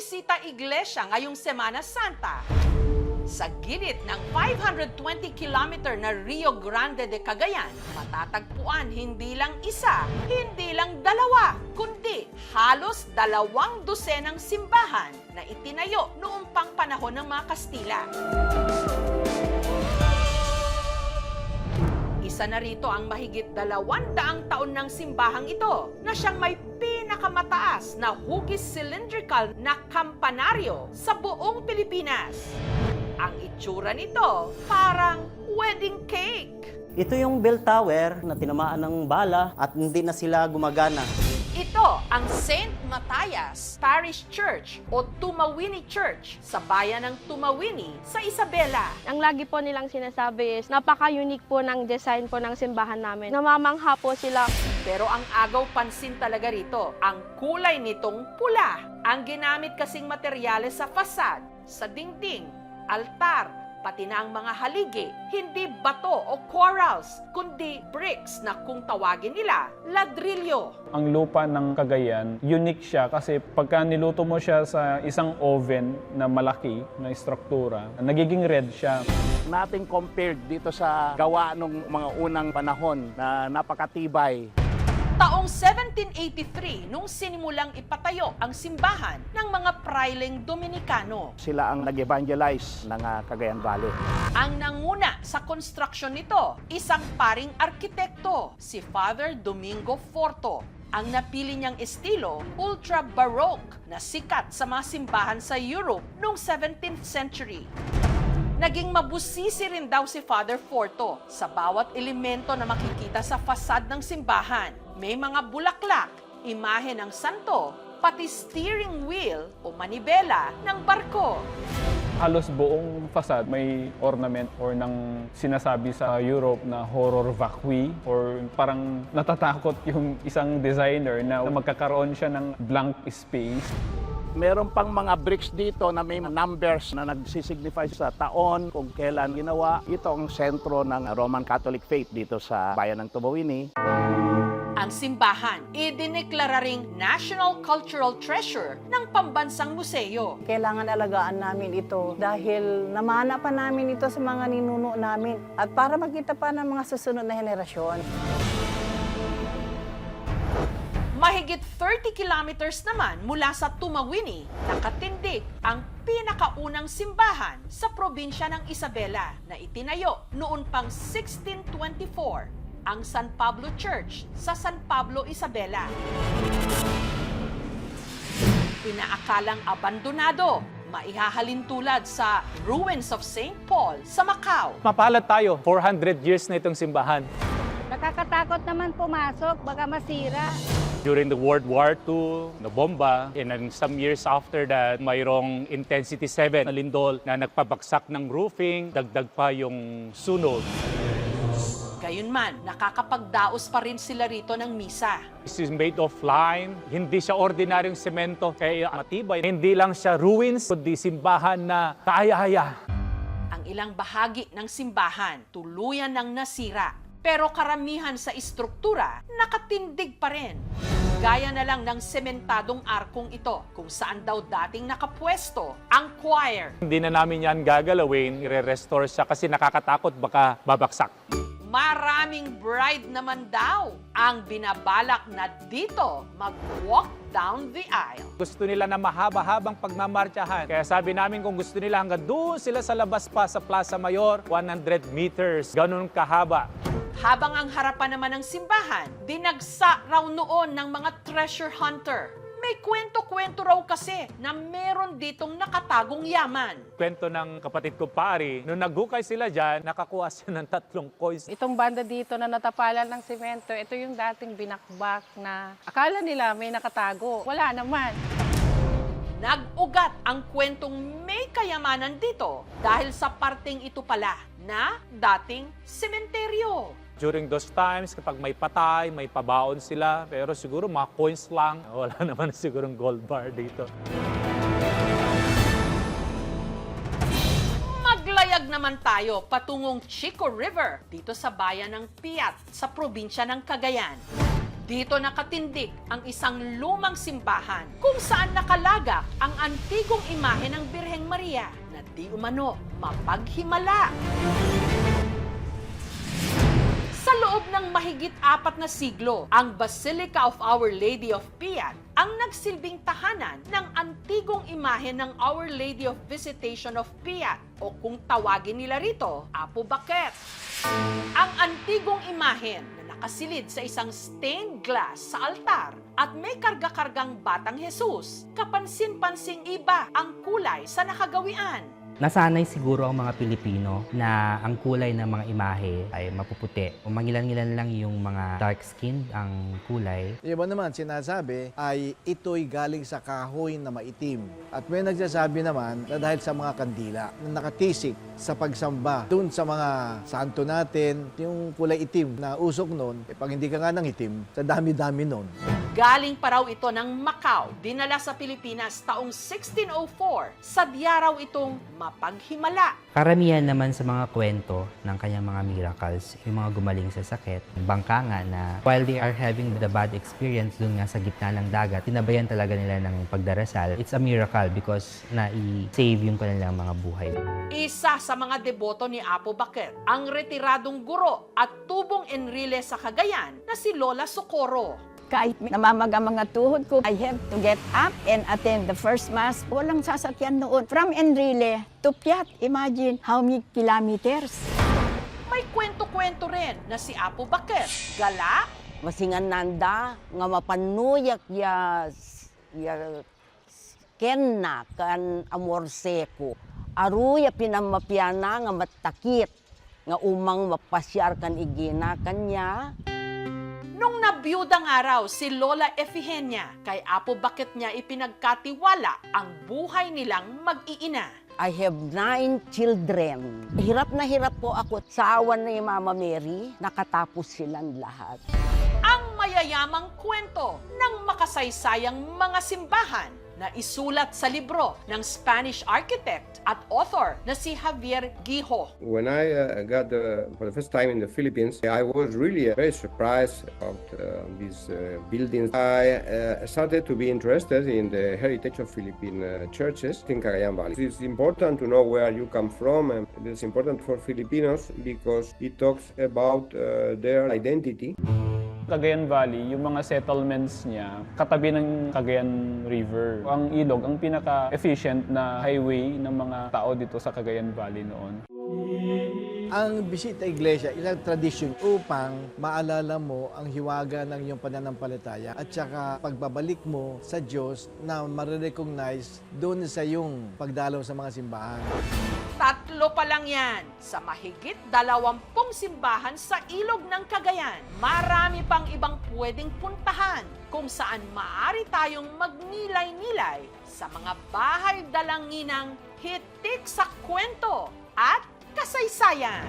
Bisita Iglesia ngayong Semana Santa. Sa gilid ng 520 kilometer na Rio Grande de Cagayan, matatagpuan hindi lang isa, hindi lang dalawa, kundi halos 2 dosenang simbahan na itinayo noong pang panahon ng mga Kastila. Isa na rito ang mahigit 200 taon ng simbahang ito na siyang may pinakamataas na hugis cylindrical na kampanaryo sa buong Pilipinas. Ang itsura nito, parang wedding cake. Ito yung bell tower na tinamaan ng bala at hindi na sila gumagana. Ito ang St. Matthias Parish Church o Tumawini Church sa bayan ng Tumawini sa Isabela. Ang lagi po nilang sinasabi is napaka-unique po ng design po ng simbahan namin. Namamangha po sila. Pero ang agaw pansin talaga rito, ang kulay nitong pula. Ang ginamit kasing materyales sa fasad, sa dingding, altar, pati na ang mga haligi, hindi bato o corals, kundi bricks na kung tawagin nila, ladrilyo. Ang lupa ng Cagayan, unique siya kasi pagka niluto mo siya sa isang oven na malaki, na struktura, nagiging red siya. Nating compared dito sa gawa ng mga unang panahon na napakatibay. Taong 1783 nung sinimulang ipatayo ang simbahan ng mga praileng Dominikano. Sila ang nag-evangelize ng Cagayan Valley. Ang nanguna sa construction nito, isang paring arkitekto, si Father Domingo Forto. Ang napili niyang estilo, ultra-baroque, na sikat sa mga simbahan sa Europe noong 17th century. Naging mabusisi rin daw si Father Forto sa bawat elemento na makikita sa fasad ng simbahan. May mga bulaklak, imahe ng santo, pati steering wheel o manibela ng barko. Halos buong facade may ornament or ng sinasabi sa Europe na horror vacui or parang natatakot yung isang designer na magkakaroon siya ng blank space. Meron pang mga bricks dito na may numbers na nagsisignify sa taon kung kailan ginawa. Ito ang sentro ng Roman Catholic faith dito sa bayan ng Tumawini. Ang simbahan, idineklara ring National Cultural Treasure ng Pambansang Museo. Kailangan alagaan namin ito dahil namana pa namin ito sa mga ninuno namin at para makita pa ng mga susunod na henerasyon. Mahigit 30 kilometers naman mula sa Tumawini, nakatindig ang pinakaunang simbahan sa probinsya ng Isabela na itinayo noon pang 1624, ang San Pablo Church sa San Pablo, Isabela. Inaakalang abandonado, maihahalin tulad sa ruins of St. Paul sa Macau. Mapalad tayo, 400 years na itong simbahan. Nakakatakot naman pumasok, baka masira. During the World War II, nabomba, and then some years after that, mayroong Intensity 7 na lindol na nagpabagsak ng roofing, dagdag pa yung sunog. Gayunman, nakakapagdaos pa rin sila rito ng misa. This is made of lime, hindi siya ordinaryong semento, kaya matibay. Hindi lang siya ruins, kundi simbahan na kaaya-aya. Ang ilang bahagi ng simbahan, tuluyan ng nasira. Pero karamihan sa istruktura, nakatindig pa rin. Gaya na lang ng sementadong arkong ito, kung saan daw dating nakapwesto ang choir. Hindi na namin yan gagalawin, i-restore siya kasi nakakatakot baka babaksak. Maraming bride naman daw ang binabalak na dito mag-walk down the aisle. Gusto nila na mahaba-habang pagmamartyahan. Kaya sabi namin kung gusto nila hanggang doon sila sa labas pa sa Plaza Mayor, 100 meters. Ganun kahaba. Habang ang harapan naman ng simbahan, dinagsa raw noon ng mga treasure hunter. May kwento-kwento raw kasi na meron ditong nakatagong yaman. Kwento ng kapatid ko pari, nung naghukay sila dyan, nakakuha siya ng 3 coins. Itong banda dito na natapalan ng simento, ito yung dating binakbak na akala nila may nakatago. Wala naman. Nag-ugat ang kwentong may kayamanan dito dahil sa parteng ito pala na dating sementeryo. During those times, kapag may patay, may pabaon sila, pero siguro mga coins lang. Wala naman sigurong gold bar dito. Maglayag naman tayo patungong Chico River dito sa bayan ng Piat sa probinsya ng Cagayan. Dito nakatindig ang isang lumang simbahan kung saan nakalagak ang antigong imahe ng Birheng Maria na di umano mapaghimala. Sa loob ng mahigit 4 na siglo, ang Basilica of Our Lady of Piat ang nagsilbing tahanan ng antigong imahe ng Our Lady of Visitation of Piat o kung tawagin nila rito, Apo Bakit. Ang antigong imahe na nakasilid sa isang stained glass sa altar at may karga-kargang batang Jesus, kapansin-pansing iba ang kulay sa nakagawian. Nasanay siguro ang mga Pilipino na ang kulay ng mga imahe ay mapuputi. O mangilan-ngilan lang yung mga dark skin ang kulay. Yung iba naman sinasabi ay ito'y galing sa kahoy na maitim. At may nagsasabi naman na dahil sa mga kandila na nakatisik sa pagsamba dun sa mga santo natin, yung kulay itim na usok nun, pag hindi ka nga ng itim, sa dami-dami nun. Galing pa raw ito ng Macau, dinala sa Pilipinas taong 1604. Sadya raw itong mapaghimala. Karamihan naman sa mga kwento ng kanyang mga miracles, yung mga gumaling sa sakit, bangka nga na while they are having the bad experience dun nga sa gitna ng dagat, tinabayan talaga nila ng pagdarasal. It's a miracle because na-save yung kanilang mga buhay. Isa sa mga deboto ni Apo Bakit, ang retiradong guro at tubong Enrile sa Cagayan na si Lola Socorro. Kahit namamaga mga tuhod ko, I have to get up and attend the first mass. Walang sasakyan noon. From Enrile to Piat, imagine how many kilometers. May kwento-kwento rin na si Apo Bakit, gala, Masingan nanda, nga mapanuyak ya kenna kan amorseko. Aruya pinamapiana nga matakit, nga umang mapasyar kan igina kanya. nung nabiyudang araw si Lola Efigenia, kay Apo Bakit niya ipinagkatiwala ang buhay nilang mag-iina. I have 9 children. Hirap na hirap po ako. Sa awan ni Mama Mary, nakatapos silang lahat. Ang mayayamang kwento ng makasaysayang mga simbahan na isulat sa libro ng Spanish architect at author na si Javier Gijo. When I got for the first time in the Philippines, I was really very surprised about these buildings. I started to be interested in the heritage of Philippine churches in Cagayan Valley. It's important to know where you come from, and it's important for Filipinos because it talks about their identity. Cagayan Valley, yung mga settlements niya, katabi ng Cagayan River. Ang ilog, ang pinaka-efficient na highway ng mga tao dito sa Cagayan Valley noon. Ang bisita iglesia, isang tradisyon upang maalala mo ang hiwaga ng iyong pananampalataya at saka pagbabalik mo sa Diyos na marirecognize doon sa iyong pagdalaw sa mga simbahan. 3 pa lang yan sa mahigit 20 simbahan sa ilog ng Cagayan. Marami pang ibang pwedeng puntahan kung saan maaari tayong magnilay-nilay sa mga bahay dalanginang hitik sa kwento at kasaysayan.